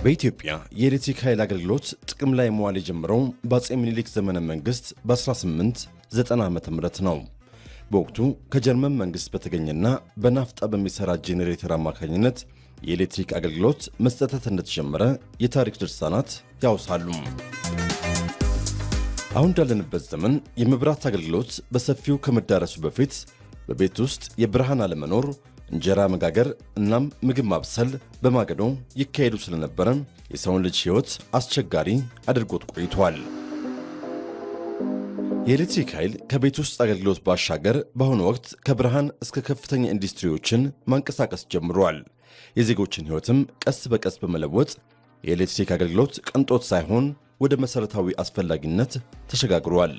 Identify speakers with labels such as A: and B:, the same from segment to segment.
A: በኢትዮጵያ የኤሌክትሪክ ኃይል አገልግሎት ጥቅም ላይ መዋል የጀመረው በአፄ ምኒልክ ዘመነ መንግስት በ1890 ዓመተ ምህረት ነው። በወቅቱ ከጀርመን መንግስት በተገኘና በናፍጣ በሚሰራ ጄኔሬተር አማካኝነት የኤሌክትሪክ አገልግሎት መስጠት እንደተጀመረ የታሪክ ድርሳናት ያውሳሉ። አሁን እንዳለንበት ዘመን የመብራት አገልግሎት በሰፊው ከመዳረሱ በፊት በቤት ውስጥ የብርሃን አለመኖር እንጀራ መጋገር እናም ምግብ ማብሰል በማገዶ ይካሄዱ ስለነበረ የሰውን ልጅ ህይወት አስቸጋሪ አድርጎት ቆይቷል። የኤሌክትሪክ ኃይል ከቤት ውስጥ አገልግሎት ባሻገር በአሁኑ ወቅት ከብርሃን እስከ ከፍተኛ ኢንዱስትሪዎችን ማንቀሳቀስ ጀምሯል። የዜጎችን ህይወትም ቀስ በቀስ በመለወጥ የኤሌክትሪክ አገልግሎት ቅንጦት ሳይሆን ወደ መሰረታዊ አስፈላጊነት ተሸጋግሯል።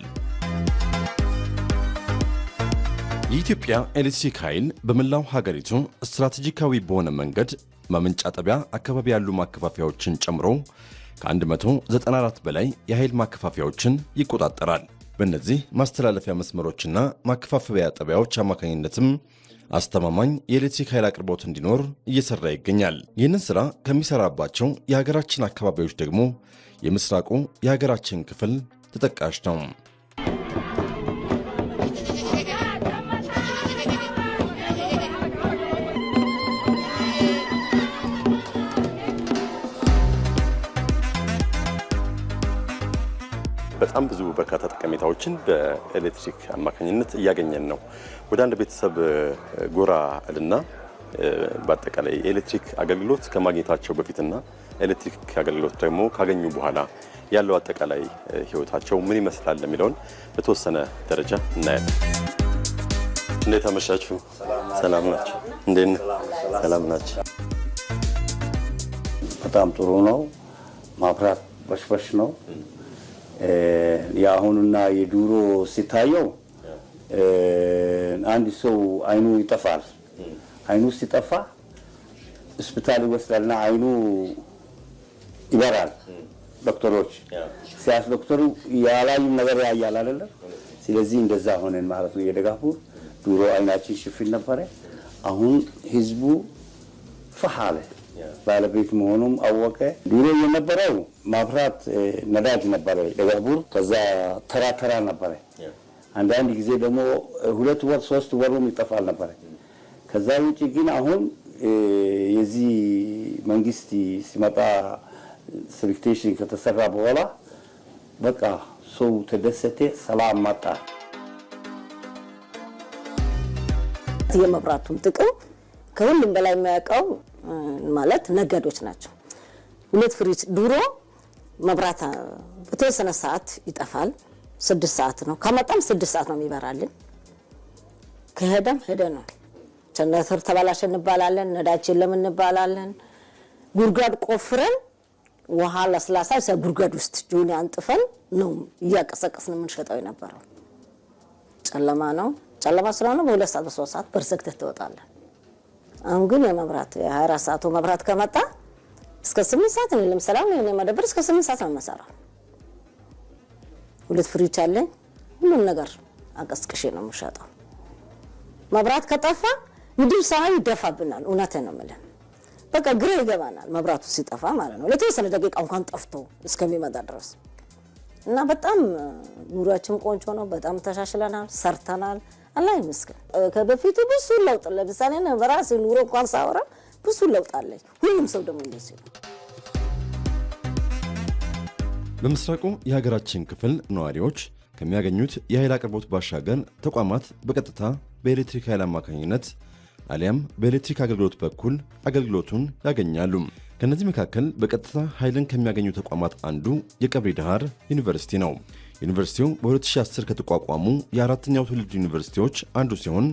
A: የኢትዮጵያ ኤሌክትሪክ ኃይል በመላው ሀገሪቱ ስትራቴጂካዊ በሆነ መንገድ ማመንጫ ጣቢያ አካባቢ ያሉ ማከፋፈያዎችን ጨምሮ ከ194 በላይ የኃይል ማከፋፈያዎችን ይቆጣጠራል። በእነዚህ ማስተላለፊያ መስመሮችና ማከፋፈያ ጣቢያዎች አማካኝነትም አስተማማኝ የኤሌክትሪክ ኃይል አቅርቦት እንዲኖር እየሰራ ይገኛል። ይህንን ስራ ከሚሰራባቸው የሀገራችን አካባቢዎች ደግሞ የምስራቁ የሀገራችን ክፍል ተጠቃሽ ነው። በጣም ብዙ በርካታ ጠቀሜታዎችን በኤሌክትሪክ አማካኝነት እያገኘን ነው። ወደ አንድ ቤተሰብ ጎራ እልና በአጠቃላይ የኤሌክትሪክ አገልግሎት ከማግኘታቸው በፊትና ኤሌክትሪክ አገልግሎት ደግሞ ካገኙ በኋላ ያለው አጠቃላይ ህይወታቸው ምን ይመስላል የሚለውን በተወሰነ ደረጃ እናያለን። እንዴት አመሻችሁ? ሰላም ናችሁ? እንዴት ነው? ሰላም ናችሁ?
B: በጣም ጥሩ ነው። ማብራት በሽበሽ ነው። የአሁኑና የዱሮ ሲታየው አንድ ሰው አይኑ ይጠፋል። አይኑ ሲጠፋ ሆስፒታል ይወስዳልና አይኑ ይበራል። ዶክተሮች ሲያስ ዶክተሩ ያላዩ ነገር ያያል አይደለ? ስለዚህ እንደዛ ሆነን ማለት ነው። የደጋፉር ዱሮ አይናችን ሽፍን ነበረ። አሁን ህዝቡ ፈሃለ ባለቤት መሆኑም አወቀ። ዱሮ የነበረው ማብራት ነዳጅ ነበረ ደጋቡር። ከዛ ተራ ነበረ። አንዳንድ ጊዜ ደግሞ 2 ወር 3 ወርም ይጠፋል ነበረ። ከዛ ውጪ ግን አሁን የዚህ መንግስት ሲመጣ ሰብስቴሽን ከተሰራ በኋላ በቃ ሰው ተደሰተ፣ ሰላም መጣ።
C: የመብራቱን ጥቅም ከሁሉም በላይ የሚያውቀው ማለት ነጋዴዎች ናቸው። 2 ፍሪጅ ድሮ መብራት በተወሰነ ሰዓት ይጠፋል። 6 ሰዓት ነው ከመጣም 6 ሰዓት ነው የሚበራልን። ከሄደም ሄደ ነው። ጀነሬተር ተባላሽ እንባላለን፣ ነዳጅ የለም እንባላለን። ጉድጓድ ቆፍረን ውሃ ለስላሳ ጉድጓድ ውስጥ ጆኒ አንጥፈን ነው እያቀሰቀስን የምንሸጠው የነበረው። ጨለማ ነው። ጨለማ ስለሆነ በ2 ሰዓት በ3 ሰዓት በርሰክተት ትወጣለን። አሁን ግን የመብራት የ24 ሰዓቱ መብራት ከመጣ እስከ 8 ሰዓት ነው። ለምሳሌ እኔ መደብር እስከ 8 ሰዓት ነው የምሰራው። 2 ፍሪጅ አለኝ። ሁሉም ነገር አቀስቅሼ ነው የምሸጠው። መብራት ከጠፋ ምድር ሰማይ ይደፋብናል። እውነቴን ነው የምልህ። በቃ ግራ ይገባናል መብራቱ ሲጠፋ ማለት ነው። ለተወሰነ ደቂቃ እንኳን ጠፍቶ እስከሚመጣ ድረስ እና በጣም ኑሯችን ቆንጆ ነው። በጣም ተሻሽለናል፣ ሰርተናል። አላህ ይመስገን። ከበፊቱ ብዙ ለውጥ ለምሳሌ ነው በራሴ ኑሮ እንኳን ሳወራ ብዙ ለውጥ አለ። ሁሉም ሰው ደግሞ እንደዚህ ነው።
A: በምስራቁ የሀገራችን ክፍል ነዋሪዎች ከሚያገኙት የኃይል አቅርቦት ባሻገር ተቋማት በቀጥታ በኤሌክትሪክ ኃይል አማካኝነት አሊያም በኤሌክትሪክ አገልግሎት በኩል አገልግሎቱን ያገኛሉ። ከነዚህ መካከል በቀጥታ ኃይልን ከሚያገኙ ተቋማት አንዱ የቀብሪ ዳሃር ዩኒቨርሲቲ ነው። ዩኒቨርሲቲው በ2010 ከተቋቋሙ የአራተኛው ትውልድ ዩኒቨርሲቲዎች አንዱ ሲሆን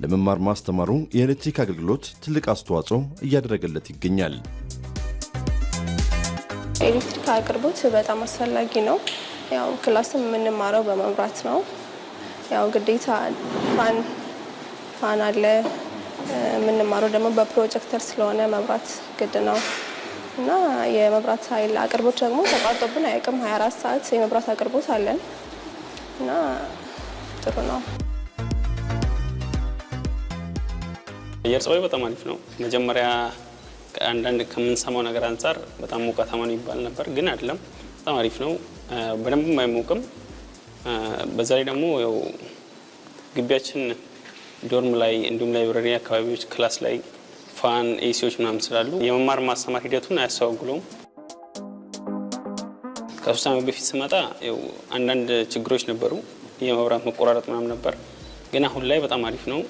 A: ለመማር ማስተማሩ የኤሌክትሪክ አገልግሎት ትልቅ አስተዋጽኦ እያደረገለት ይገኛል።
D: ኤሌክትሪክ አቅርቦት በጣም አስፈላጊ ነው። ያው ክላስም የምንማረው በመብራት ነው። ያው ግዴታ ፋን አለ። የምንማረው ደግሞ በፕሮጀክተር ስለሆነ መብራት ግድ ነው እና የመብራት ኃይል አቅርቦት ደግሞ ተቋርጦብን አያውቅም። 24 ሰዓት የመብራት አቅርቦት አለን እና ጥሩ ነው።
E: አየር ጸባይ በጣም አሪፍ ነው። መጀመሪያ አንዳንድ ከመንሰማው ነገር አንፃር በጣም ሙቀታማ ነው ይባል ነበር፣ ግን አይደለም። በጣም አሪፍ ነው። በደንብ አይሞቅም። በዛ ላይ ደግሞ ያው ግቢያችን ዶርም ላይ እንዲሁም ላይብረሪ አካባቢዎች ክላስ ላይ ፋን ኤሲዎች ምናምን ስላሉ የመማር ማስተማር ሂደቱን አያስተዋጉለውም። ከ3 ዓመት በፊት ስመጣ ያው አንዳንድ ችግሮች ነበሩ፣ የመብራት መቆራረጥ ምናምን ነበር። ግን አሁን ላይ በጣም አሪፍ ነው።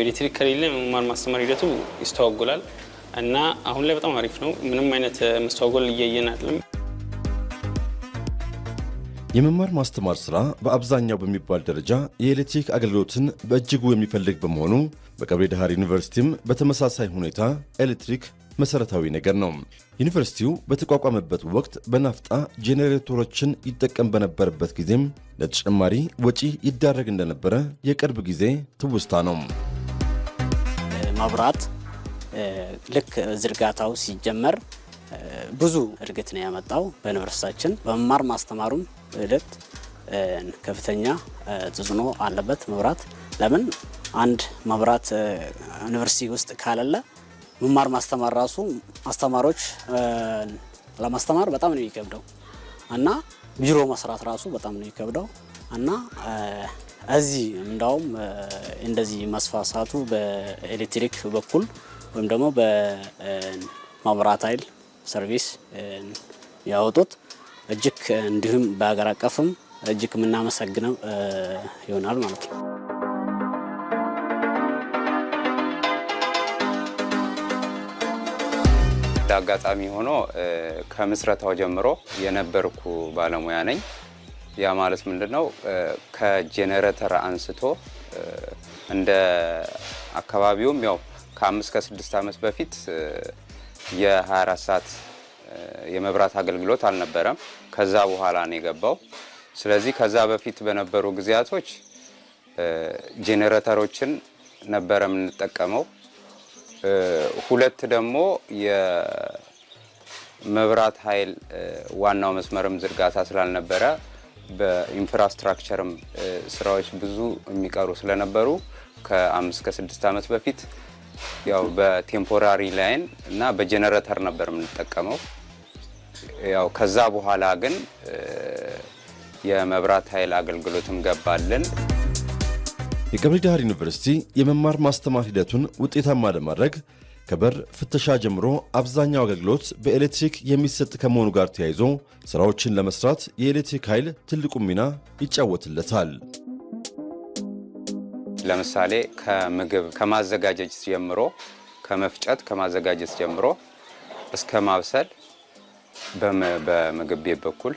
E: ኤሌክትሪክ ከሌለ መማር ማስተማር ሂደቱ ይስተዋጎላል እና አሁን ላይ በጣም አሪፍ ነው። ምንም አይነት መስተዋጎል እያየን አይደለም።
A: የመማር ማስተማር ስራ በአብዛኛው በሚባል ደረጃ የኤሌክትሪክ አገልግሎትን በእጅጉ የሚፈልግ በመሆኑ በቀብሪ ዳሃር ዩኒቨርሲቲም በተመሳሳይ ሁኔታ ኤሌክትሪክ መሰረታዊ ነገር ነው። ዩኒቨርሲቲው በተቋቋመበት ወቅት በናፍጣ ጄኔሬተሮችን ይጠቀም በነበረበት ጊዜም ለተጨማሪ ወጪ ይዳረግ እንደነበረ የቅርብ ጊዜ ትውስታ ነው።
F: መብራት ልክ ዝርጋታው ሲጀመር ብዙ እድገት ነው ያመጣው በዩኒቨርሲቲያችን። በመማር ማስተማሩም ሂደት ከፍተኛ ተጽዕኖ አለበት መብራት። ለምን አንድ መብራት ዩኒቨርሲቲ ውስጥ ካለለ መማር ማስተማር ራሱ አስተማሪዎች ለማስተማር በጣም ነው የሚከብደው እና ቢሮ መስራት ራሱ በጣም ነው የሚከብደው እና እዚህ እንዳውም እንደዚህ መስፋፋቱ በኤሌክትሪክ በኩል ወይም ደግሞ በመብራት ኃይል ሰርቪስ ያወጡት እጅግ እንዲሁም በአገር አቀፍም እጅግ የምናመሰግነው ይሆናል ማለት ነው።
G: አጋጣሚ ሆኖ ከምስረታው ጀምሮ የነበርኩ ባለሙያ ነኝ። ያ ማለት ምንድነው ከጄኔሬተር አንስቶ እንደ አካባቢውም ያው ከ5 እስከ 6 ዓመት በፊት የ24 ሰዓት የመብራት አገልግሎት አልነበረም። ከዛ በኋላ ነው የገባው። ስለዚህ ከዛ በፊት በነበሩ ጊዜያቶች ጄኔሬተሮችን ነበረ የምንጠቀመው። ሁለት ደግሞ የመብራት ኃይል ዋናው መስመርም ዝርጋታ ስላልነበረ በኢንፍራስትራክቸርም ስራዎች ብዙ የሚቀሩ ስለነበሩ ከ5 እስከ 6 ዓመት በፊት ያው በቴምፖራሪ ላይን እና በጄኔሬተር ነበር የምንጠቀመው። ያው ከዛ በኋላ ግን የመብራት ኃይል አገልግሎትም ገባልን።
A: የቀብሪ ዳሃር ዩኒቨርሲቲ የመማር ማስተማር ሂደቱን ውጤታማ ለማድረግ ከበር ፍተሻ ጀምሮ አብዛኛው አገልግሎት በኤሌክትሪክ የሚሰጥ ከመሆኑ ጋር ተያይዞ ስራዎችን ለመስራት የኤሌክትሪክ ኃይል ትልቁ ሚና ይጫወትለታል።
G: ለምሳሌ ከምግብ ከማዘጋጀት ጀምሮ ከመፍጨት ከማዘጋጀት ጀምሮ እስከ ማብሰል በምግብ ቤት በኩል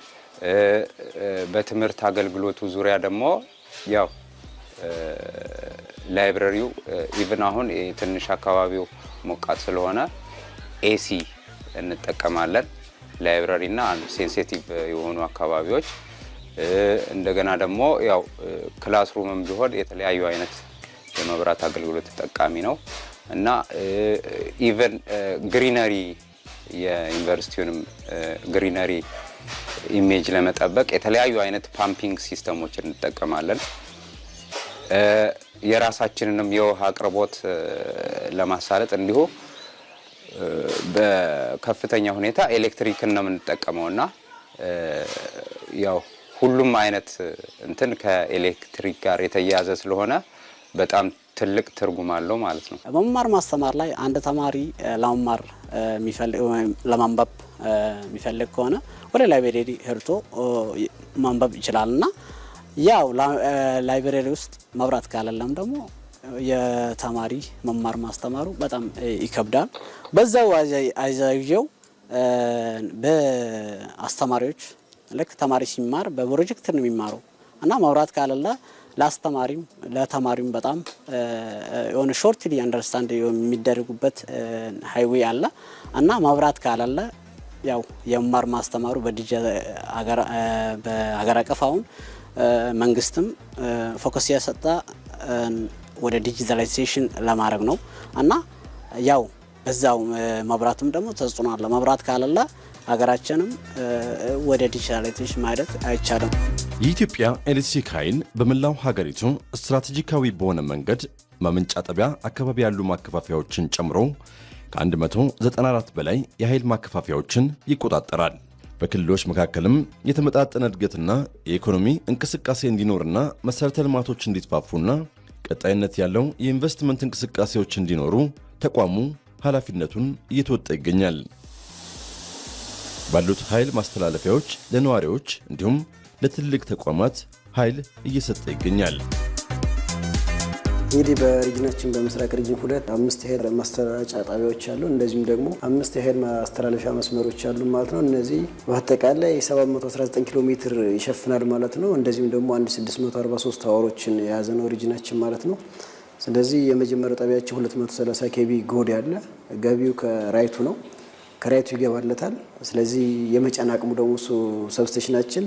G: በትምህርት አገልግሎቱ ዙሪያ ደግሞ ያው ላይብረሪው ኢቭን አሁን ትንሽ አካባቢው ሞቃት ስለሆነ ኤሲ እንጠቀማለን። ላይብረሪና ሴንሲቲቭ የሆኑ አካባቢዎች እንደገና ደግሞ ያው ክላስሩምም ቢሆን የተለያዩ አይነት የመብራት አገልግሎት ተጠቃሚ ነው እና ኢቭን ግሪነሪ የዩኒቨርሲቲውንም ግሪነሪ ኢሜጅ ለመጠበቅ የተለያዩ አይነት ፓምፒንግ ሲስተሞችን እንጠቀማለን። የራሳችንንም የውሃ አቅርቦት ለማሳለጥ እንዲሁ በከፍተኛ ሁኔታ ኤሌክትሪክን ነው የምንጠቀመውና ያው ሁሉም አይነት እንትን ከኤሌክትሪክ ጋር የተያያዘ ስለሆነ በጣም ትልቅ ትርጉም አለው ማለት ነው።
F: መማር ማስተማር ላይ አንድ ተማሪ ለመማር ለማንበብ የሚፈልግ ከሆነ ወደ ላይብረሪ ሄድቶ ማንበብ ይችላልና ያው ላይብረሪ ውስጥ መብራት ካለለም ደግሞ የተማሪ መማር ማስተማሩ በጣም ይከብዳል። በዛው አያይዘው በአስተማሪዎች ልክ ተማሪ ሲማር በፕሮጀክት ነው የሚማረው እና መብራት ካለለ ለአስተማሪም ለተማሪም በጣም የሆነ ሾርትሊ አንደርስታንድ የሚደረጉበት ሃይዌይ አለ እና መብራት ካለለ ያው የመማር ማስተማሩ በሀገር አቀፍ አሁን መንግስትም ፎከስ ያሰጣ ወደ ዲጂታላይዜሽን ለማድረግ ነው እና ያው በዛው መብራትም ደግሞ ተጽዕኖ አለ። መብራት ካለለ ሀገራችንም ወደ ዲጂታላይዜሽን ማድረግ አይቻልም።
A: የኢትዮጵያ ኤሌክትሪክ ኃይል በመላው ሀገሪቱ ስትራቴጂካዊ በሆነ መንገድ ማመንጫ ጣቢያ አካባቢ ያሉ ማከፋፈያዎችን ጨምሮ ከ194 በላይ የኃይል ማከፋፈያዎችን ይቆጣጠራል። በክልሎች መካከልም የተመጣጠነ እድገትና የኢኮኖሚ እንቅስቃሴ እንዲኖርና መሠረተ ልማቶች እንዲስፋፉና ቀጣይነት ያለው የኢንቨስትመንት እንቅስቃሴዎች እንዲኖሩ ተቋሙ ኃላፊነቱን እየተወጣ ይገኛል። ባሉት ኃይል ማስተላለፊያዎች ለነዋሪዎች እንዲሁም ለትልቅ ተቋማት ኃይል እየሰጠ ይገኛል።
H: እንግዲህ በሪጅናችን በምስራቅ ሪጅን 5 የኃይል ማስተላለጫ ጣቢያዎች አሉ። እንደዚሁም ደግሞ 5 የኃይል ማስተላለፊያ መስመሮች አሉ ማለት ነው። እነዚህ በአጠቃላይ 719 ኪሎ ሜትር ይሸፍናል ማለት ነው። እንደዚሁም ደግሞ 1643 ታወሮችን የያዘ ነው ሪጅናችን ማለት ነው። ስለዚህ የመጀመሪያው ጣቢያችን 230 ኬቪ ጎድ ያለ ገቢው ከራይቱ ነው። ከራይቱ ይገባለታል። ስለዚህ የመጫን አቅሙ ደግሞ ሰብስቴሽናችን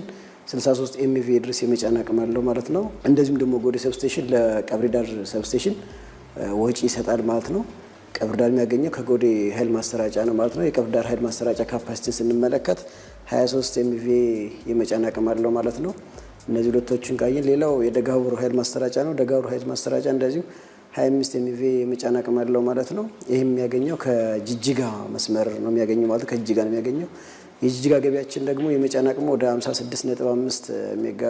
H: 63 ኤምቪ ድረስ የመጫን አቅም አለው ማለት ነው። እንደዚሁም ደግሞ ጎዴ ሰብስቴሽን ለቀብሪ ዳር ሰብስቴሽን ወጪ ይሰጣል ማለት ነው። ቀብሪ ዳር የሚያገኘው ከጎዴ ኃይል ማሰራጫ ነው ማለት ነው። የቀብሪ ዳር ኃይል ማሰራጫ ካፓሲቲን ስንመለከት 23 ኤምቪ የመጫን አቅም አለው ማለት ነው። እነዚህ ሁለቶችን ካየን ሌላው የደጋቡር ኃይል ማሰራጫ ነው። ደጋቡር ኃይል ማሰራጫ እንደዚሁ 25 ኤምቪ የመጫን አቅም አለው ማለት ነው። ይህም የሚያገኘው ከጅጅጋ መስመር ነው የሚያገኘው ማለት ከጅጅጋ ነው የሚያገኘው። የጅጅጋ ገቢያችን ደግሞ የመጫን አቅሙ ወደ 56.5 ሜጋ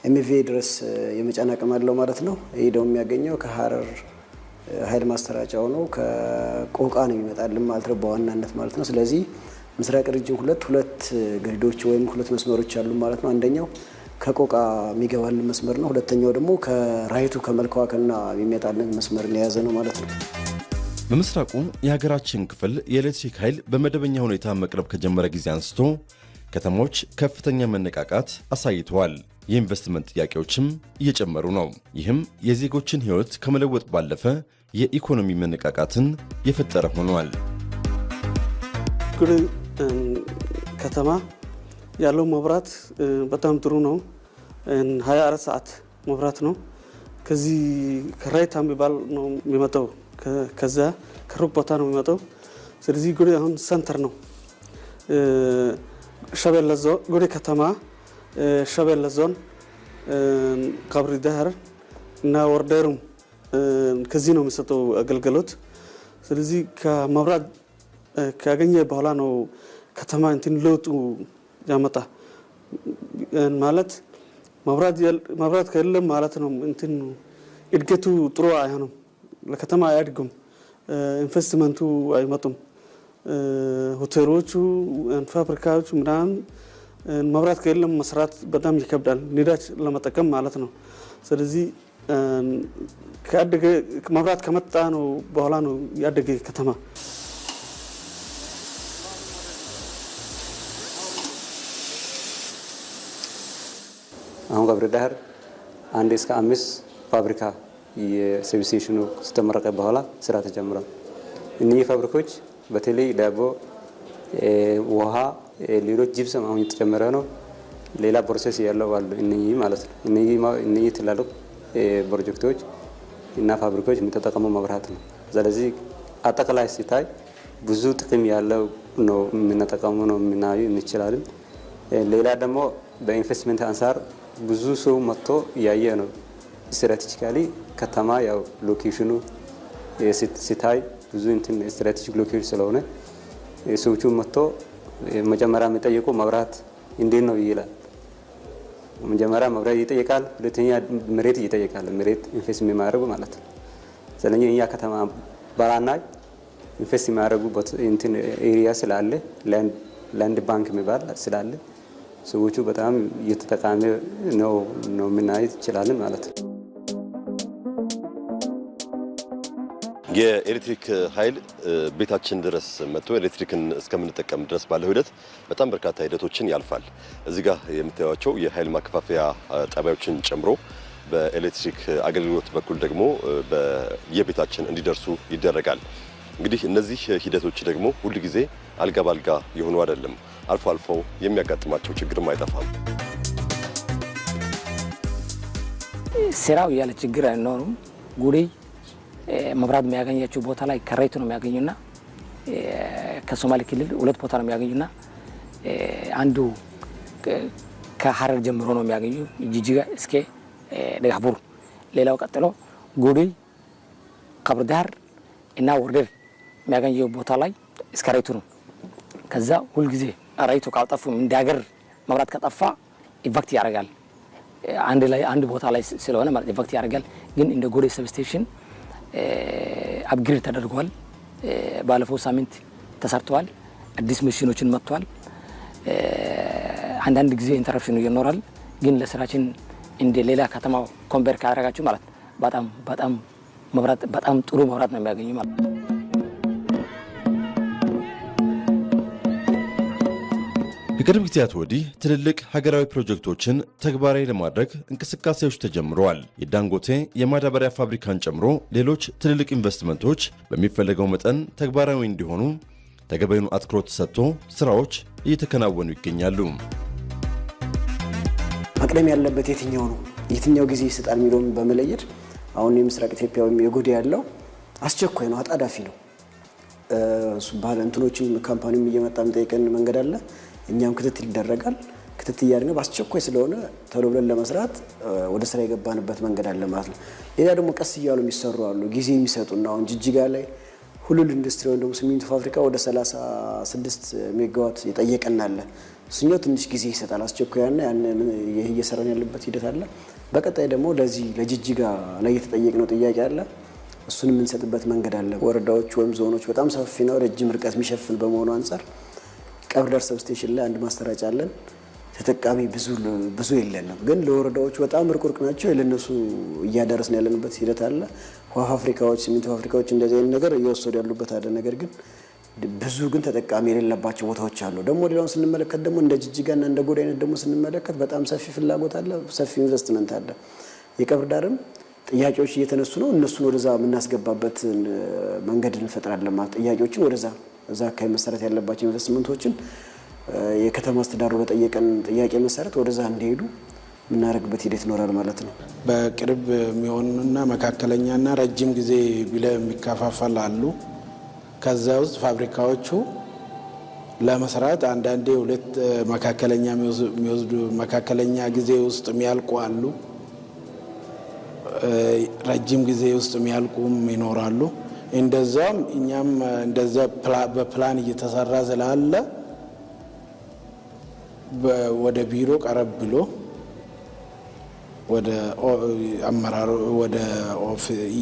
H: ኤምቪ ድረስ የመጫን አቅም አለው ማለት ነው። ይህ ደግሞ የሚያገኘው ከሀረር ኃይል ማሰራጫው ነው። ከቆቃ ነው የሚመጣልን ማለት ነው በዋናነት ማለት ነው። ስለዚህ ምስራቅ ሪጅን ሁለት ግሪዶች ወይም 2 መስመሮች አሉ ማለት ነው። አንደኛው ከቆቃ የሚገባልን መስመር ነው። ሁለተኛው ደግሞ ከራይቱ ከመልካዋከልና የሚመጣልን መስመር የያዘ ነው ማለት ነው።
A: በምስራቁ የሀገራችን ክፍል የኤሌክትሪክ ኃይል በመደበኛ ሁኔታ መቅረብ ከጀመረ ጊዜ አንስቶ ከተሞች ከፍተኛ መነቃቃት አሳይተዋል። የኢንቨስትመንት ጥያቄዎችም እየጨመሩ ነው። ይህም የዜጎችን ሕይወት ከመለወጥ ባለፈ የኢኮኖሚ መነቃቃትን የፈጠረ ሆኗል።
I: ከተማ ያለው መብራት በጣም ጥሩ ነው። 24 ሰዓት መብራት ነው። ከዚህ ከራይታ የሚባል ነው የሚመጣው። ከዛ ከሩቅ ቦታ ነው የሚመጣው። ስለዚህ ጎዴ አሁን ሰንተር ነው። ጎዴ ከተማ፣ ሸበለ ዞን፣ ቀብሪ ዳህር እና ወርደሩም ከዚህ ነው የሚሰጠው አገልግሎት። ስለዚህ ከመብራት ካገኘ በኋላ ነው ከተማ እንትን ለውጡ ያመጣ ማለት መብራት ከሌለም ማለት ነው እንትን እድገቱ ጥሩ አይሆንም። ለከተማ አያድጉም። ኢንቨስትመንቱ አይመጡም። ሆቴሎቹ፣ ፋብሪካዎቹ ምናምን መብራት ከሌለም መስራት በጣም ይከብዳል፣ ነዳጅ ለመጠቀም ማለት ነው። ስለዚህ መብራት ከመጣ ነው በኋላ ነው ያደገ ከተማ።
J: አሁን ቀብሪ ዳህር 1 እስከ 5 ፋብሪካ የሰብስቴሽኑ ከተመረቀ በኋላ ስራ ተጀምሯል። እነዚህ ፋብሪካዎች በተለይ ዳቦ፣ ውሃ፣ ሌሎች ጂፕሰም አሁን የተጨመረ ነው። ሌላ ፕሮሰስ ያለው አሉ እነዚህ ማለት ነው። እነዚህ ትላልቅ ፕሮጀክቶች እና ፋብሪካዎች የሚጠቀመው መብራት ነው። ስለዚህ አጠቃላይ ሲታይ ብዙ ጥቅም ያለው ነው የምንጠቀሙ ነው የምናዩ እንችላለን። ሌላ ደግሞ በኢንቨስትመንት አንጻር ብዙ ሰው መጥቶ እያየ ነው። ስትራቴጂካሊ ከተማ ያው ሎኬሽኑ ሲታይ ብዙ እንትን ስትራቴጂክ ሎኬሽን ስለሆነ ሰዎቹ መጥቶ መጀመሪያ የሚጠይቁ መብራት እንዴት ነው ይላል። መጀመሪያ መብራት ይጠይቃል፣ ሁለተኛ መሬት ይጠይቃል። መሬት ኢንቨስት የሚያደርጉ ማለት ነው። ስለዚህ እኛ ከተማ ባላናይ ኢንቨስት የሚያደርጉበት እንትን ኤሪያ ስላለ ላንድ ባንክ የሚባል ስላለ ሰዎቹ በጣም እየተጠቃሚ ነው የምናየት ይችላለን ማለት ነው።
K: የኤሌክትሪክ ኃይል ቤታችን ድረስ መጥቶ ኤሌክትሪክን እስከምንጠቀም ድረስ ባለው ሂደት በጣም በርካታ ሂደቶችን ያልፋል። እዚህ ጋር የምታዩቸው የኃይል ማከፋፈያ ጣቢያዎችን ጨምሮ በኤሌክትሪክ አገልግሎት በኩል ደግሞ በየቤታችን እንዲደርሱ ይደረጋል። እንግዲህ እነዚህ ሂደቶች ደግሞ ሁሉ ጊዜ አልጋ ባልጋ የሆኑ አይደለም። አልፎ አልፎ የሚያጋጥማቸው ችግርም አይጠፋም።
L: ስራው ያለ ችግር አይኖርም። ጉዴ መብራት የሚያገኛቸው ቦታ ላይ ከራይቱ ነው የሚያገኙና ከሶማሌ ክልል 2 ቦታ ነው የሚያገኙና አንዱ ከሀረር ጀምሮ ነው የሚያገኙ ጅጅጋ እስከ ደጋቡር። ሌላው ቀጥሎ ጉዴ፣ ቀብሪ ዳህር እና ወርደር የሚያገኘው ቦታ ላይ እስከ ራይቱ ነው። ከዛ ሁልጊዜ ራይቱ ካልጠፉ እንደ ሀገር መብራት ከጠፋ ኢቫክት ያደርጋል። አንድ ቦታ ላይ ስለሆነ ማለት ኢቫክት ያደርጋል። ግን እንደ ጎዴ ሰብስቴሽን አፕግሬድ ተደርጓል። ባለፈው ሳምንት ተሰርተዋል። አዲስ መሽኖችን መጥቷል። አንዳንድ ጊዜ ኢንተረፕሽን ይኖራል። ግን ለስራችን እንደ ሌላ ከተማ ኮምፔር ካደረጋችሁ ማለት በጣም መብራት በጣም ጥሩ መብራት ነው የሚያገኙ ማለት ነው።
A: ከቅርብ ጊዜያት ወዲህ ትልልቅ ሀገራዊ ፕሮጀክቶችን ተግባራዊ ለማድረግ እንቅስቃሴዎች ተጀምረዋል። የዳንጎቴ የማዳበሪያ ፋብሪካን ጨምሮ ሌሎች ትልልቅ ኢንቨስትመንቶች በሚፈለገው መጠን ተግባራዊ እንዲሆኑ ተገቢውን አትኩሮት ሰጥቶ ስራዎች እየተከናወኑ ይገኛሉ።
H: መቅደም ያለበት የትኛው ነው፣ የትኛው ጊዜ ይሰጣል የሚለውን በመለየት አሁን የምስራቅ ኢትዮጵያ ወይም የጎዴ ያለው አስቸኳይ ነው፣ አጣዳፊ ነው። ባለ እንትኖችም ካምፓኒም እየመጣ የሚጠይቀን መንገድ አለ። እኛም ክትትል ይደረጋል። ክትትል ያደረገ በአስቸኳይ ስለሆነ ቶሎ ብለን ለመስራት ወደ ስራ የገባንበት መንገድ አለ ማለት ነው። ሌላ ደግሞ ቀስ እያሉ የሚሰሩ አሉ፣ ጊዜ የሚሰጡና አሁን ጅጅጋ ላይ ሁሉል ኢንዱስትሪ ወይም ደግሞ ሲሚንቶ ፋብሪካ ወደ 36 ሜጋዋት የጠየቀን አለ። እሱኛው ትንሽ ጊዜ ይሰጣል፣ አስቸኳይና ያን እየሰራን ያለበት ሂደት አለ። በቀጣይ ደግሞ ለዚህ ለጅጅጋ ላይ የተጠየቅነው ጥያቄ አለ፣ እሱን የምንሰጥበት መንገድ አለ። ወረዳዎች ወይም ዞኖች በጣም ሰፊ ነው፣ ረጅም ርቀት የሚሸፍን በመሆኑ አንጻር ቀብሪ ዳር ሰብስቴሽን ላይ አንድ ማሰራጫ አለን። ተጠቃሚ ብዙ የለንም፣ ግን ለወረዳዎች በጣም ርቁርቅ ናቸው። ለነሱ እያደረስን ያለንበት ሂደት አለ። ውሃ ፋብሪካዎች፣ ሲሚንቶ ፋብሪካዎች እንደዚህ አይነት ነገር እየወሰዱ ያሉበት አለ። ነገር ግን ብዙ ግን ተጠቃሚ የሌለባቸው ቦታዎች አሉ። ደግሞ ሌላውን ስንመለከት ደግሞ እንደ ጅጅጋና እንደ ጎዴ አይነት ደግሞ ስንመለከት በጣም ሰፊ ፍላጎት አለ፣ ሰፊ ኢንቨስትመንት አለ። የቀብሪ ዳርም ጥያቄዎች እየተነሱ ነው። እነሱን ወደዛ የምናስገባበት መንገድ እንፈጥራለን ማለት ጥያቄዎችን ወደዛ እዛ አካባቢ መሰረት ያለባቸው ኢንቨስትመንቶችን የከተማ አስተዳደሩ በጠየቀን ጥያቄ መሰረት ወደዛ እንዲሄዱ የምናደርግበት ሂደት ይኖራል ማለት ነው።
M: በቅርብ የሚሆኑና መካከለኛና ረጅም ጊዜ ብለ የሚከፋፈል አሉ። ከዛ ውስጥ ፋብሪካዎቹ ለመስራት አንዳንዴ ሁለት መካከለኛ የሚወስዱ መካከለኛ ጊዜ ውስጥ የሚያልቁ አሉ። ረጅም ጊዜ ውስጥ የሚያልቁም ይኖራሉ። እንደዛም እኛም እንደዛ በፕላን እየተሰራ ስላለ ወደ ቢሮ ቀረብ ብሎ ወደ አመራሩ ወደ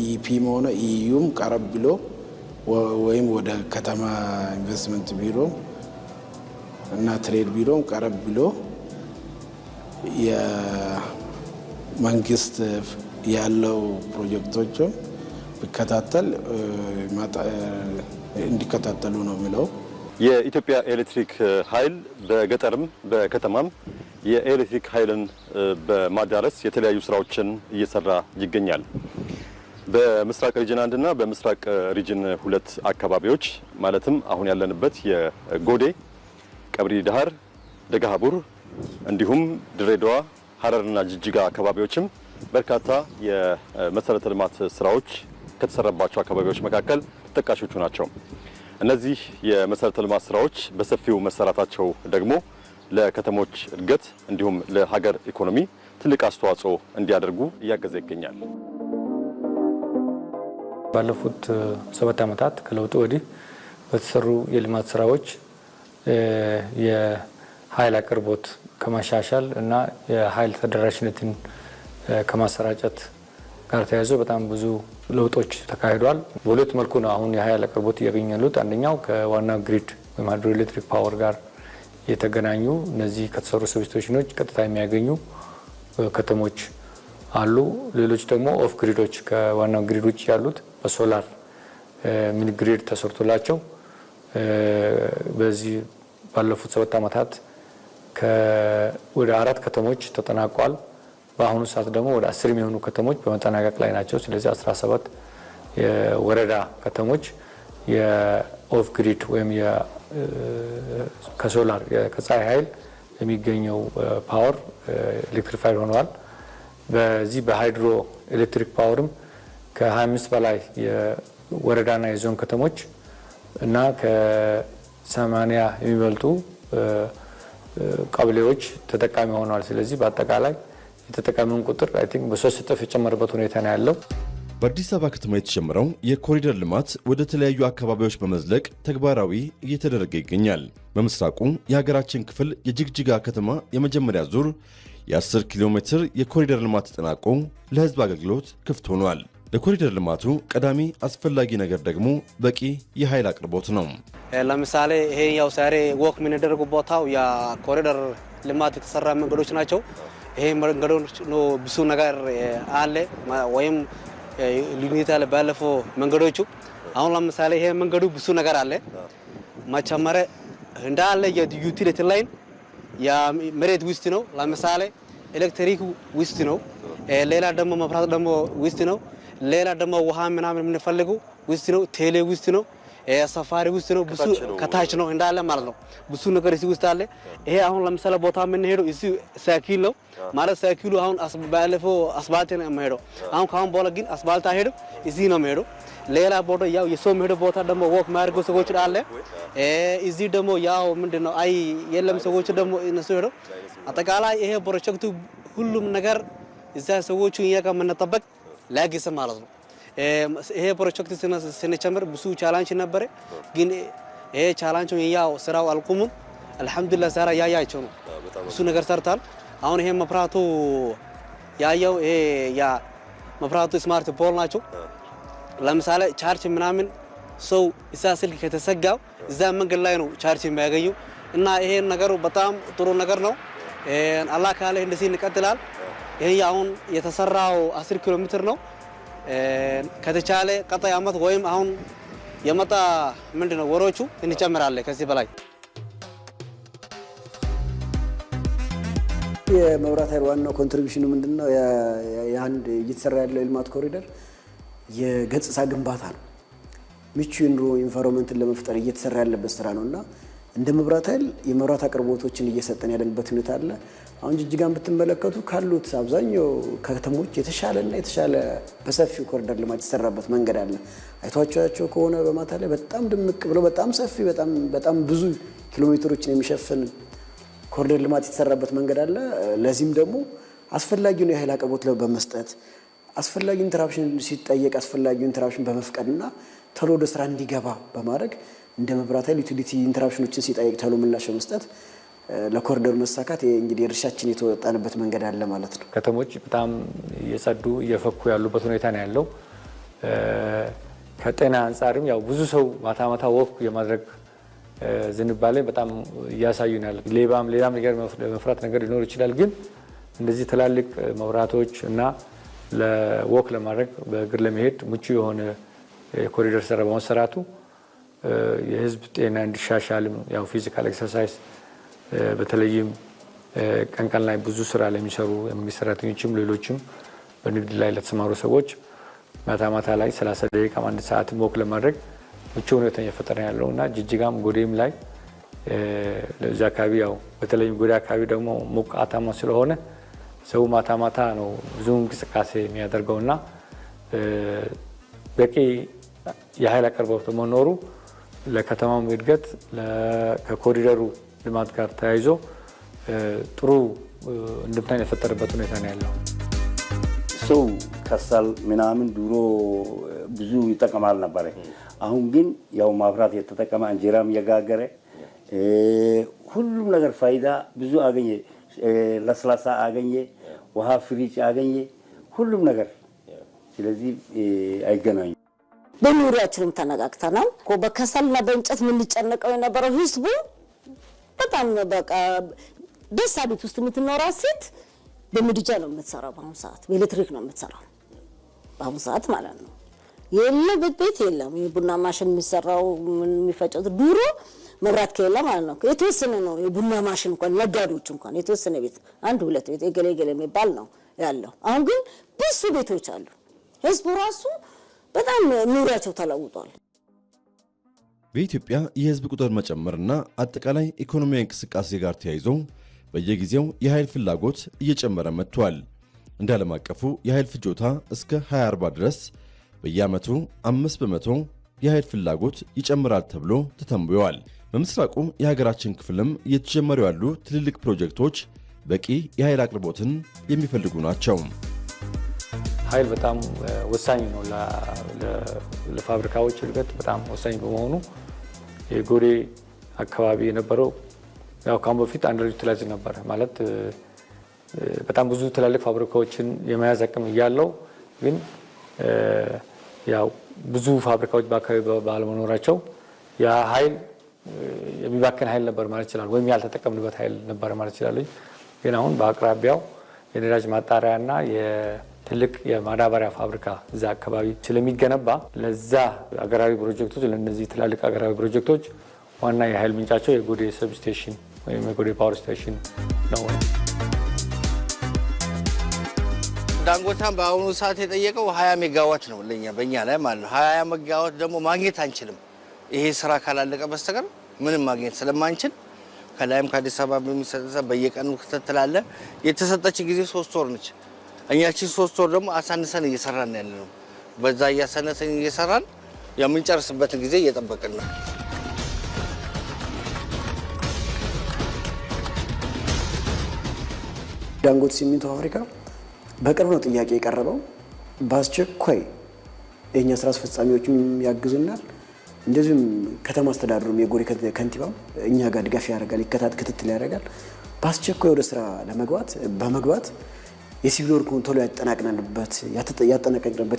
M: ኢፒም ሆነ ኢዩም ቀረብ ብሎ ወይም ወደ ከተማ ኢንቨስትመንት ቢሮ እና ትሬድ ቢሮም ቀረብ ብሎ የመንግስት ያለው ፕሮጀክቶችን ቢከታተል እንዲከታተሉ ነው የሚለው።
K: የኢትዮጵያ ኤሌክትሪክ ኃይል በገጠርም በከተማም የኤሌክትሪክ ኃይልን በማዳረስ የተለያዩ ስራዎችን እየሰራ ይገኛል። በምስራቅ ሪጅን 1 እና በምስራቅ ሪጅን 2 አካባቢዎች ማለትም አሁን ያለንበት የጎዴ፣ ቀብሪ ዳህር፣ ደጋሃቡር እንዲሁም ድሬዳዋ፣ ሀረርና ጅጅጋ አካባቢዎችም በርካታ የመሰረተ ልማት ስራዎች ከተሰራባቸው አካባቢዎች መካከል ተጠቃሾቹ ናቸው። እነዚህ የመሰረተ ልማት ስራዎች በሰፊው መሰራታቸው ደግሞ ለከተሞች እድገት እንዲሁም ለሀገር ኢኮኖሚ ትልቅ አስተዋጽኦ እንዲያደርጉ እያገዘ ይገኛል።
N: ባለፉት 7 ዓመታት ከለውጡ ወዲህ በተሰሩ የልማት ስራዎች የኃይል አቅርቦት ከማሻሻል እና የኃይል ተደራሽነትን ከማሰራጨት ጋር ተያይዞ በጣም ብዙ ለውጦች ተካሂዷል። በሁለት መልኩ ነው አሁን የኃይል አቅርቦት እያገኙ ያሉት። አንደኛው ከዋናው ግሪድ ወይም ሃይድሮ ኤሌክትሪክ ፓወር ጋር የተገናኙ እነዚህ ከተሰሩ ሰብስቴሽኖች ቀጥታ የሚያገኙ ከተሞች አሉ። ሌሎች ደግሞ ኦፍ ግሪዶች ከዋናው ግሪድ ውጭ ያሉት በሶላር ሚኒ ግሪድ ተሰርቶላቸው በዚህ ባለፉት 7 ዓመታት ወደ 4 ከተሞች ተጠናቋል። በአሁኑ ሰዓት ደግሞ ወደ 10 የሚሆኑ ከተሞች በመጠናቀቅ ላይ ናቸው። ስለዚህ 17 የወረዳ ከተሞች የኦፍ ግሪድ ወይም ከሶላር ከፀሐይ ኃይል የሚገኘው ፓወር ኤሌክትሪፋይድ ሆነዋል። በዚህ በሃይድሮ ኤሌክትሪክ ፓወርም ከ25 በላይ የወረዳና የዞን ከተሞች እና ከ80 የሚበልጡ ቀበሌዎች ተጠቃሚ ሆነዋል። ስለዚህ በአጠቃላይ የተጠቃሚውን ቁጥር አይ ቲንክ በ3 እጥፍ የጨመረበት ሁኔታ ነው ያለው።
A: በአዲስ አበባ ከተማ የተጀመረው የኮሪደር ልማት ወደ ተለያዩ አካባቢዎች በመዝለቅ ተግባራዊ እየተደረገ ይገኛል። በምስራቁ የሀገራችን ክፍል የጅግጅጋ ከተማ የመጀመሪያ ዙር የ10 ኪሎ ሜትር የኮሪደር ልማት ተጠናቆ ለህዝብ አገልግሎት ክፍት ሆኗል። ለኮሪደር ልማቱ ቀዳሚ አስፈላጊ ነገር ደግሞ በቂ የኃይል አቅርቦት ነው።
F: ለምሳሌ ይሄ ያው ዛሬ ወክ የምናደርጉ ቦታው የኮሪደር ልማት የተሰራ መንገዶች ናቸው። ይሄ መንገዶች ነው ብዙ ነገር አለ ወይም ሊሚት አለ ባለፈው መንገዶቹ። አሁን ለምሳሌ ይሄ መንገዱ ብዙ ነገር አለ። መጨመረ እንዳለ የዩቲሊቲ ላይን የመሬት ውስጥ ነው። ለምሳሌ ኤሌክትሪክ ውስጥ ነው። ሌላ ደግሞ መብራት ደግሞ ውስጥ ነው። ሌላ ደግሞ ውሃ ምናምን የምንፈልጉ ውስጥ ነው። ቴሌ ውስጥ ነው። ሰፋሪ ውስጥ ነው። ብዙ ከታች ነው እንዳለ ማለት ነው። ብዙ ነገር እዚህ ውስጥ አለ። ይሄ አሁን ለምሳሌ ቦታ የምንሄደው እዚህ ሳይክል ነው ማለት ሳይክሉ አሁን ባለፈው አስፋልት ነው የሚሄደው። አሁን ካሁን በኋላ ግን አስፋልት አይሄድም፣ እዚህ ነው የሚሄደው። ሌላ ቦታ ያው የሰው የሚሄደው ቦታ ደግሞ ወክ ማድረግ ሰዎች አለ። እዚህ ደግሞ ያው ምንድነው አይ የለም ሰዎች ደግሞ እነሱ ሄደው አጠቃላይ ይሄ ፕሮጀክቱ ሁሉም ነገር እዛ ሰዎቹ እያጋ መነጠበቅ ላጊስ ማለት ነው። ይሄ ፕሮጀክት ስንጨምር ብዙ ቻሌንጅ ነበር፣ ግን ይሄ ቻሌንጅ ያው ስራው አልቆሙም። አልহামዱሊላህ ሰራ ያያቸው ነው ብዙ ነገር ሰርታል። አሁን ይሄ መብራቱ ያያው ይሄ ያ መብራቱ ስማርት ፖል ናቸው። ለምሳሌ ቻርጅ ምናምን ሰው እዛ ስልክ ከተሰጋው እዛ መንገድ ላይ ነው ቻርጅ የሚያገኙ እና ይሄ ነገሩ በጣም ጥሩ ነገር ነው። አላህ ካለ እንደዚህ እንቀጥላል። ይሄ አሁን የተሰራው 10 ኪሎ ሜትር ነው። ከተቻለ ቀጣይ አመት ወይም አሁን የመጣ ምንድነው ወሮቹ እንጨምራለን ከዚህ በላይ።
H: የመብራት ኃይል ዋናው ኮንትሪቢዩሽኑ ምንድነው? የአንድ እየተሰራ ያለው የልማት ኮሪደር የገጽታ ግንባታ ነው። ምቹ የኑሮ ኢንቫይሮንመንትን ለመፍጠር እየተሰራ ያለበት ስራ ነውና እንደ መብራት ኃይል የመብራት አቅርቦቶችን እየሰጠን ያለንበት ሁኔታ አለ። አሁን ጅጅጋን ብትመለከቱ ካሉት አብዛኛው ከተሞች የተሻለና የተሻለ በሰፊው ኮሪደር ልማት የተሰራበት መንገድ አለ። አይቷቸው ከሆነ በማታ ላይ በጣም ድምቅ ብሎ በጣም ሰፊ በጣም ብዙ ኪሎ ሜትሮችን የሚሸፍን ኮሪደር ልማት የተሰራበት መንገድ አለ። ለዚህም ደግሞ አስፈላጊውን የኃይል አቅርቦት በመስጠት አስፈላጊ ኢንተራፕሽን ሲጠየቅ አስፈላጊውን ኢንተራፕሽን በመፍቀድና ቶሎ ወደ ስራ እንዲገባ በማድረግ እንደ መብራት ኃይል ዩቲሊቲ ኢንተራፕሽኖችን ሲጠይቅ ቶሎ ምላሽ መስጠት ለኮሪደር መሳካት እንግዲህ እርሻችን የተወጣንበት መንገድ አለ ማለት ነው።
N: ከተሞች በጣም እየጸዱ እየፈኩ ያሉበት ሁኔታ ነው ያለው። ከጤና አንጻርም ያው ብዙ ሰው ማታ ወክ የማድረግ ዝንባሌ በጣም እያሳዩናል። ሌላም ነገር መፍራት ነገር ሊኖር ይችላል፣ ግን እንደዚህ ትላልቅ መብራቶች እና ለወክ ለማድረግ በእግር ለመሄድ ምቹ የሆነ ኮሪደር ስራ በመሰራቱ የህዝብ ጤና እንዲሻሻልም ያው ፊዚካል ኤክሰርሳይዝ በተለይም ቀን ላይ ብዙ ስራ ለሚሰሩ የመንግስት ሰራተኞችም ሌሎችም በንግድ ላይ ለተሰማሩ ሰዎች ማታ ላይ 30 ደቂቃ አንድ ሰዓት ወክ ለማድረግ ምቹ ሁኔታ እየፈጠረ ያለው እና ጅጅጋም ጎዴም ላይ ለዛ አካባቢ ያው በተለይም ጎዴ አካባቢ ደግሞ ሞቃታማ ስለሆነ ሰው ማታ ነው ብዙ እንቅስቃሴ የሚያደርገውና በቂ የኃይል አቅርቦት መኖሩ ለከተማው እድገት ከኮሪደሩ ልማት ጋር ተያይዞ ጥሩ እንድምታን የፈጠረበት ሁኔታ ነው ያለው።
B: ሰው ከሰል ምናምን ድሮ ብዙ ይጠቀማል ነበር። አሁን ግን ያው ማብራት የተጠቀመ እንጀራም የጋገረ ሁሉም ነገር ፋይዳ ብዙ አገኘ። ለስላሳ አገኘ፣ ውሃ ፍሪጅ አገኘ፣ ሁሉም ነገር። ስለዚህ አይገናኙ።
C: በኑሪያችንም ተነጋግተናል። በከሰልና በእንጨት የምንጨነቀው የነበረው ህዝቡ በጣም በቃ ደስታ ቤት ውስጥ የምትኖራ ሴት በምድጃ ነው የምትሰራው። በአሁኑ ሰዓት በኤሌክትሪክ ነው የምትሰራው በአሁኑ ሰዓት ማለት ነው። የለም ቤት የለም የቡና ማሽን የሚሰራው የሚፈጨው ድሮ መብራት ከሌለ ማለት ነው። የተወሰነ ነው የቡና ማሽን እንኳን ነጋዴዎች እንኳን የተወሰነ ቤት አንድ ሁለት ቤት የገሌ የሚባል ነው ያለው። አሁን ግን ብዙ ቤቶች አሉ። ህዝቡ ራሱ በጣም ኑሯቸው ተለውጧል።
A: በኢትዮጵያ የህዝብ ቁጥር መጨመርና አጠቃላይ ኢኮኖሚያዊ እንቅስቃሴ ጋር ተያይዞ በየጊዜው የኃይል ፍላጎት እየጨመረ መጥቷል። እንደ ዓለም አቀፉ የኃይል ፍጆታ እስከ 2040 ድረስ በየዓመቱ 5% የኃይል ፍላጎት ይጨምራል ተብሎ ተተንብዮአል። በምስራቁ የሀገራችን ክፍልም እየተጀመሩ ያሉ ትልልቅ ፕሮጀክቶች በቂ የኃይል አቅርቦትን የሚፈልጉ ናቸው።
N: ኃይል በጣም ወሳኝ ነው ለፋብሪካዎች እድገት በጣም ወሳኝ በመሆኑ የጎዴ አካባቢ የነበረው ያው ካሁን በፊት አንደር ዩቲላይዝ ነበር ማለት በጣም ብዙ ትላልቅ ፋብሪካዎችን የመያዝ አቅም እያለው ግን ያው ብዙ ፋብሪካዎች በአካባቢ ባለመኖራቸው ያ ኃይል የሚባከን ኃይል ነበር ማለት ይችላል ወይም ያልተጠቀምንበት ኃይል ነበር ማለት ይችላል። ግን አሁን በአቅራቢያው የነዳጅ ማጣሪያና የትልቅ የማዳበሪያ ፋብሪካ እዛ አካባቢ ስለሚገነባ ለዛ አገራዊ ፕሮጀክቶች ለነዚህ ትላልቅ አገራዊ ፕሮጀክቶች ዋና የኃይል ምንጫቸው የጎዴ ሰብስቴሽን ወይም የጎዴ ፓወር ስቴሽን ነው።
O: ዳንጎታም በአሁኑ ሰዓት የጠየቀው 20 ሜጋዋት ነው በእኛ ላይ ማለት ነው። 20 ሜጋዋት ደግሞ ማግኘት አንችልም። ይሄ ስራ ካላለቀ በስተቀር ምንም ማግኘት ስለማንችል ከላይም ከአዲስ አበባ በሚሰጠ በየቀኑ ከተተላለ የተሰጠች ጊዜ 3 ወር ነች። እኛችን 3 ወር ደግሞ አሳንሰን እየሰራን ያለነው በዛ እያሳነሰን እየሰራን የምንጨርስበትን ጊዜ እየጠበቅን ነው።
H: ዳንጎት ሲሚንቶ ፋብሪካ በቅርብ ነው ጥያቄ የቀረበው። በአስቸኳይ የኛ ስራ አስፈጻሚዎችም ያግዙናል። እንደዚሁም ከተማ አስተዳደሩም የጎዴ ከንቲባም እኛ ጋር ድጋፍ ያደርጋል፣ ክትትል ያደርጋል። በአስቸኳይ ወደ ስራ በመግባት የሲቪል ወርኩን ቶሎ ያጠናቀቅንበት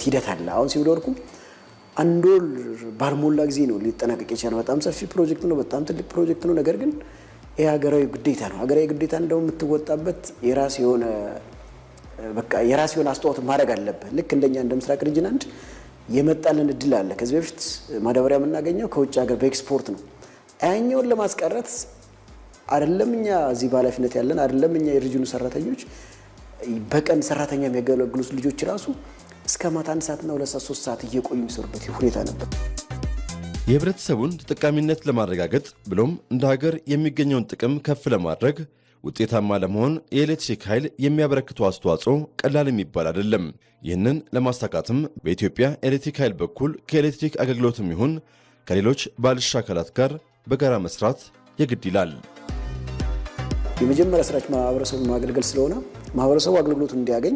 H: ሂደት አለ። አሁን ሲቪል ወርኩ 1 ወር ባልሞላ ጊዜ ነው ሊጠናቀቅ የቻለው። በጣም ሰፊ ፕሮጀክት ነው፣ በጣም ትልቅ ፕሮጀክት ነው። ነገር ግን ይህ ሀገራዊ ግዴታ ነው። ሀገራዊ ግዴታ እንደው የምትወጣበት የራስ የሆነ አስተዋጽኦ ማድረግ አለበት። ልክ እንደኛ እንደ ምስራቅ ሪጅን አንድ የመጣልን እድል አለ። ከዚህ በፊት ማዳበሪያ የምናገኘው ከውጭ ሀገር በኤክስፖርት ነው። ያኛውን ለማስቀረት አይደለም እኛ እዚህ በኃላፊነት ያለን አይደለም እኛ የሪጅኑ ሰራተኞች በቀን ሰራተኛ የሚያገለግሉት ልጆች ራሱ እስከ ማታ 1 ሰዓትና 2 ሰዓት 3 ሰዓት እየቆዩ የሚሰሩበት ሁኔታ ነበር።
A: የህብረተሰቡን ተጠቃሚነት ለማረጋገጥ ብሎም እንደ ሀገር የሚገኘውን ጥቅም ከፍ ለማድረግ ውጤታማ ለመሆን የኤሌክትሪክ ኃይል የሚያበረክተው አስተዋጽኦ ቀላል የሚባል አይደለም። ይህንን ለማሳካትም በኢትዮጵያ ኤሌክትሪክ ኃይል በኩል ከኤሌክትሪክ አገልግሎትም ይሁን ከሌሎች ባለድርሻ አካላት ጋር በጋራ መስራት የግድ ይላል።
H: የመጀመሪያ ስራች ማህበረሰቡን ማገልገል ስለሆነ ማህበረሰቡ አገልግሎቱን እንዲያገኝ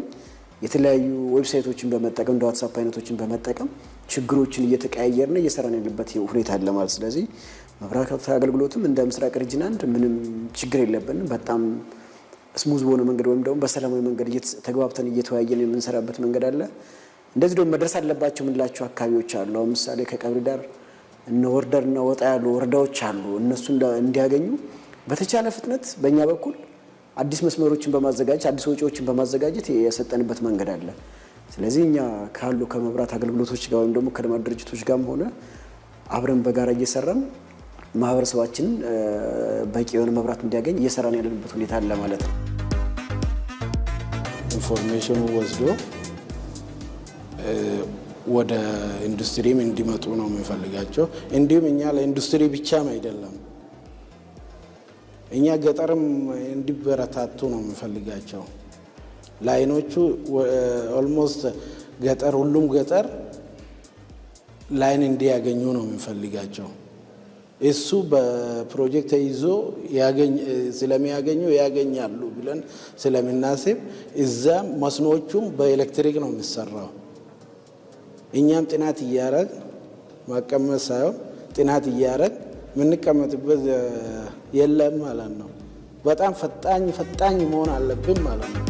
H: የተለያዩ ዌብሳይቶችን በመጠቀም እንደ ዋትስአፕ አይነቶችን በመጠቀም ችግሮችን እየተቀያየርን እየሰራን ያለበት ሁኔታ አለ ማለት። ስለዚህ መብራት አገልግሎትም እንደ ምስራቅ ሪጅን አንድ ምንም ችግር የለብንም። በጣም ስሙዝ በሆነ መንገድ ወይም ደግሞ በሰላማዊ መንገድ ተግባብተን እየተወያየን የምንሰራበት መንገድ አለ። እንደዚህ ደግሞ መድረስ አለባቸው የምንላቸው አካባቢዎች አሉ። አሁን ምሳሌ ከቀብሪ ዳር እነ ወርደርና ወጣ ያሉ ወረዳዎች አሉ። እነሱ እንዲያገኙ በተቻለ ፍጥነት በእኛ በኩል አዲስ መስመሮችን በማዘጋጀት አዲስ ወጪዎችን በማዘጋጀት የሰጠንበት መንገድ አለ። ስለዚህ እኛ ካሉ ከመብራት አገልግሎቶች ጋር ወይም ደግሞ ከልማት ድርጅቶች ጋርም ሆነ አብረን በጋራ እየሰራን ማህበረሰባችንን በቂ የሆነ መብራት እንዲያገኝ እየሰራን ያለንበት ሁኔታ አለ ማለት ነው።
M: ኢንፎርሜሽኑ ወስዶ ወደ ኢንዱስትሪም እንዲመጡ ነው የምንፈልጋቸው። እንዲሁም እኛ ለኢንዱስትሪ ብቻም አይደለም እኛ ገጠርም እንዲበረታቱ ነው የምንፈልጋቸው። ላይኖቹ ኦልሞስት ገጠር ሁሉም ገጠር ላይን እንዲያገኙ ነው የምንፈልጋቸው። እሱ በፕሮጀክት ተይዞ ስለሚያገኙ ያገኛሉ ብለን ስለምናስብ እዛ መስኖቹም በኤሌክትሪክ ነው የሚሰራው። እኛም ጥናት እያረግ ማቀመጥ ሳይሆን ጥናት እያረግ የምንቀመጥበት የለም ማለት ነው። በጣም ፈጣኝ መሆን አለብን ማለት ነው።